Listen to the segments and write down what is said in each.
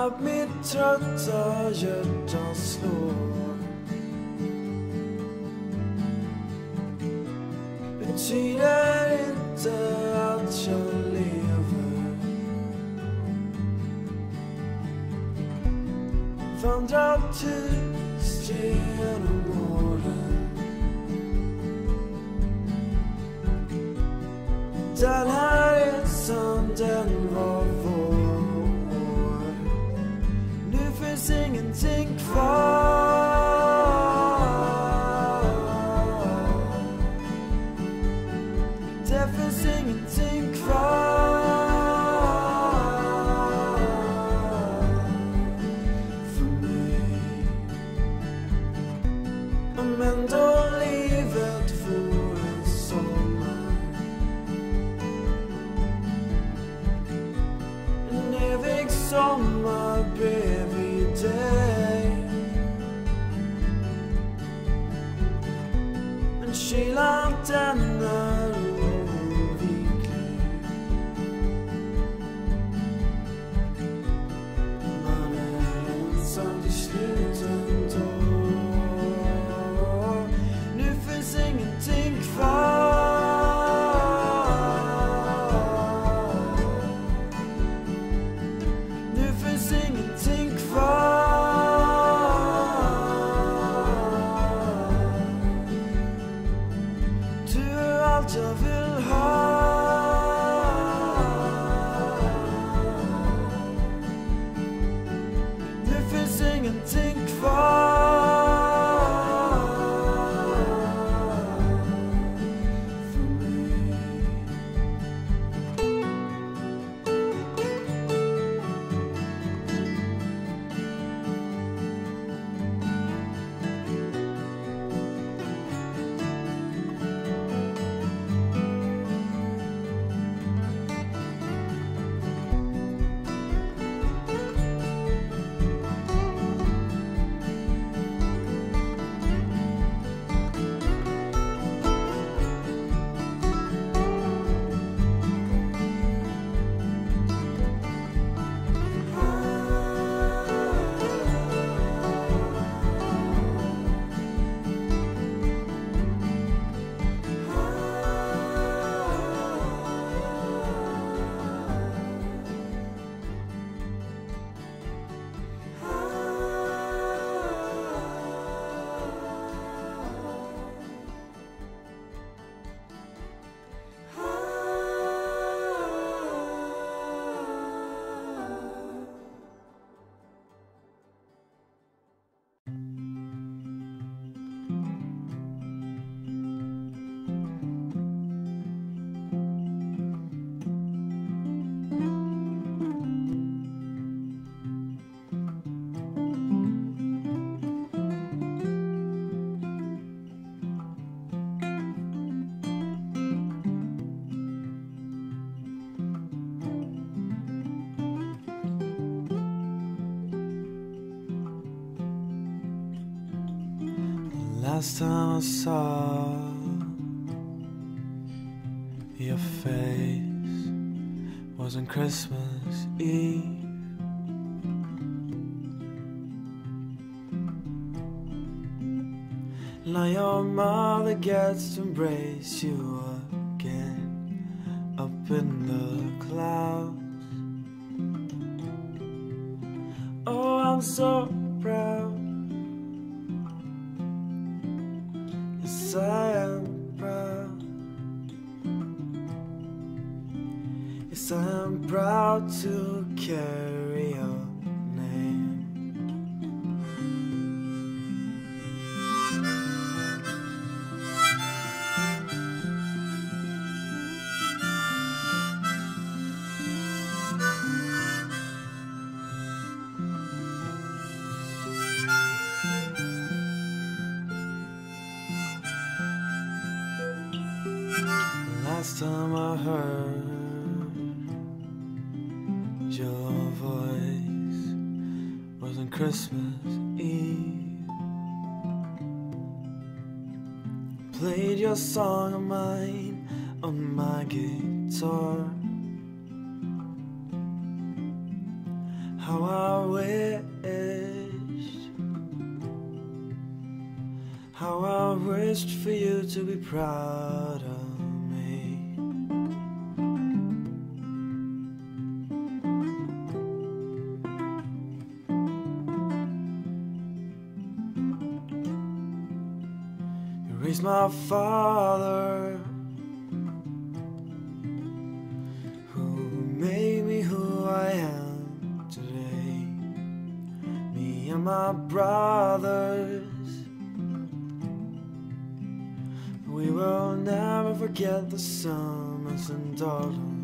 att mitt trötta hjärta slår. Betyder inte att jag lever. Vandrar tyst genom åren. Den här resan, den var vår. Nu finns ingenting kvar. Det finns ingenting kvar för mig. Men då livet får en sommar, en evig sommar bredvid dig. Men kylan den är oviklig. Man är ensam till slut ändå. Nu finns ingenting kvar. Nu finns ingenting kvar. Du är allt jag vill ha. Nu finns ingenting kvar för mig. Last time I saw your face was on Christmas Eve. Now your mother gets to embrace you again up in the clouds. Oh, I'm so proud. Yes, I am proud. Yes, I am proud to carry your name. Last time I heard your voice was on Christmas Eve. Played your song of mine on my guitar. how I wished for you to be proud of me. You raised my father, who made me who I am today. Me and my brothers, we will never forget the summers in Darling.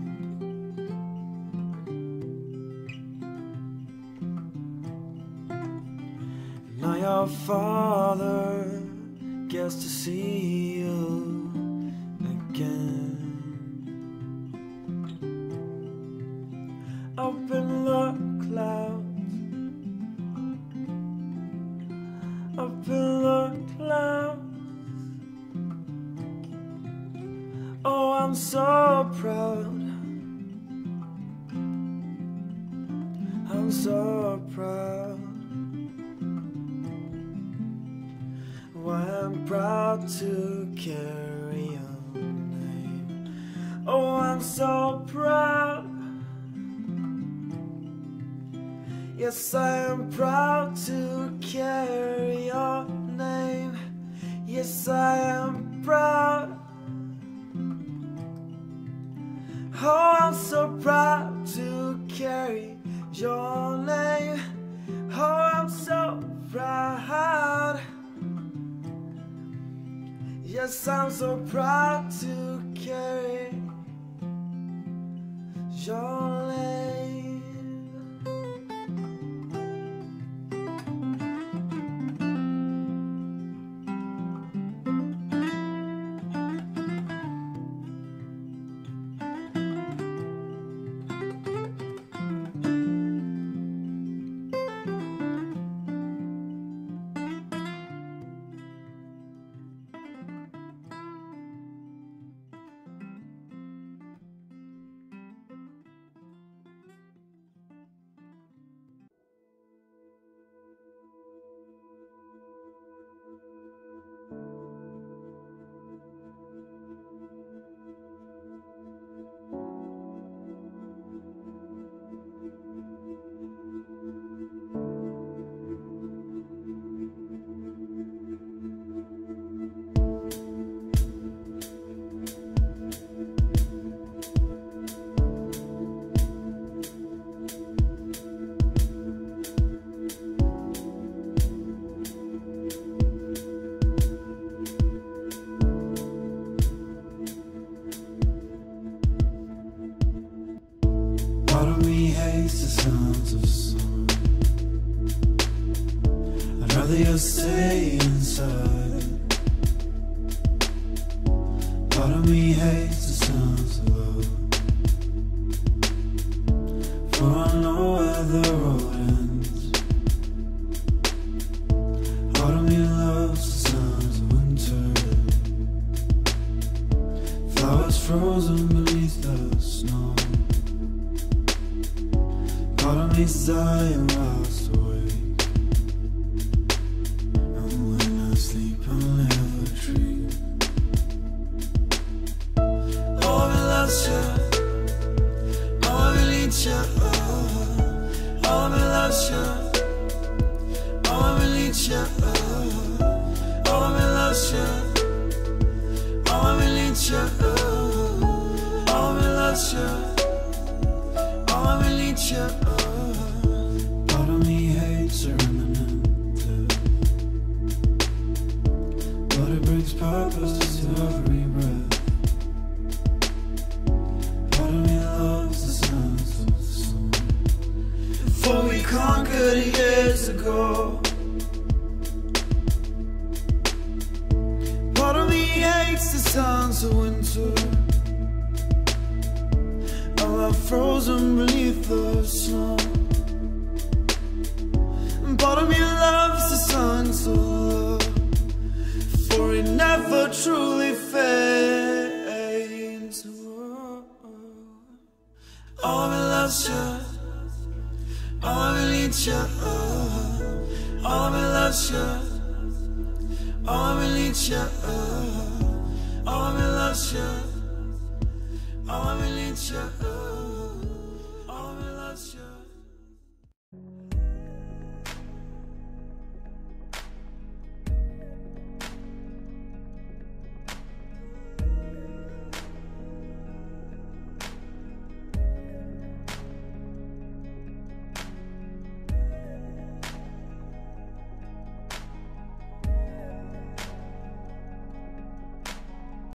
Now your father gets to see you again. Up in the clouds, up in the clouds. Oh, I'm so proud, I'm so proud. Why I'm proud to carry your name. Oh, I'm so proud. Yes, I am proud to carry your name. Yes, I am proud. Oh, I'm so proud to carry your name. Oh, I'm so proud. Yes, I'm so proud to carry your name. Part of me hates the sounds of summer. I'd rather you stay inside. Part of me hates the sounds of love, for I know where the road ends. Part of me loves the sounds of winter, flowers frozen beneath the snow. Part of me's dying whilst awake, and when I sleep I'll never dream. Oh, I loves you, oh, I need you, oh, I loves you, oh, I need you, oh, I loves you, oh, I need you, oh, I loves you, oh, I need you. Part of me hates a remnant, but it brings purpose to every breath. Part of me loves the sounds of the sun, for we conquered years ago. Part of me hates the sounds of winter, frozen beneath the snow. Part of me loves the signs of love, for it never truly fades. Oh, me loves you, oh, me liegt ja, oh, mir lass ja, oh, mir liegt ja, oh, mir lass ja, oh, mir liegt ja,